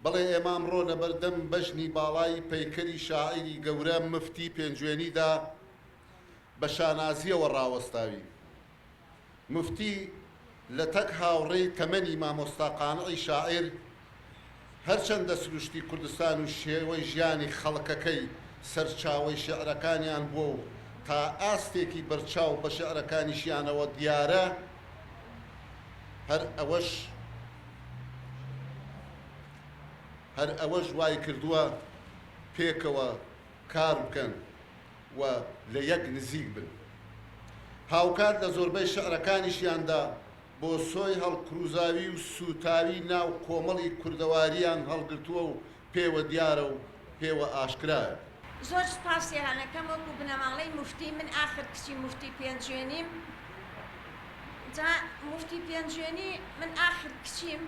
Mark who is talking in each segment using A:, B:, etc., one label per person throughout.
A: بەڵێ ئێمە ئەمڕۆ لەبەردەم بەژنی باڵای پەیکەری شاعیری گەورە مفتی پێنجوێنیدا بە شانازیەوە ڕاوەستاوی. مفتی لە تەک هاوڕێی تەمەنی مامۆستا قانعی شاعیر هەرچەندە سروشتی کوردستان و شێوەی ژیانی خەڵکەکەی سەرچاوەی شێعرەکانیان بووە و تا ئاستێکی بەرچاو بە شێعرەکانیشیانەوە دیارە، هەر ئەوەش وای کردووە پێکەوە کار بکەن و لە یەک نزیک بن. هاوکات لە زۆربەی شێعرەکانیشیاندا بۆ سۆی هەڵکروزاوی و سوتاوی ناو کۆمەڵی کوردەواریان هەڵگرتووە و پێوە دیارە و پێوە ئاشکرایە.
B: زۆر سپاسیانەکەم وەکو بنەماڵەی مفتی من ئاخر کچی مفتی پێنجوێنیم. جا مفتی پێنجوێنی من ئاخر کچیم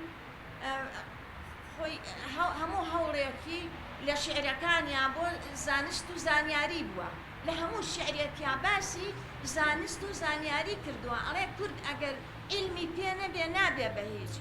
B: خۆی هەموو هەوڵێکی لە شعرەکانیان بۆ زانست و زانیاری بووە. لە هەموو شعرێکیا باسی زانست و زانیاری کردووە. ئەڵێ کورد ئەگەر علمی پێ نەبێ نابێ بە هیچ.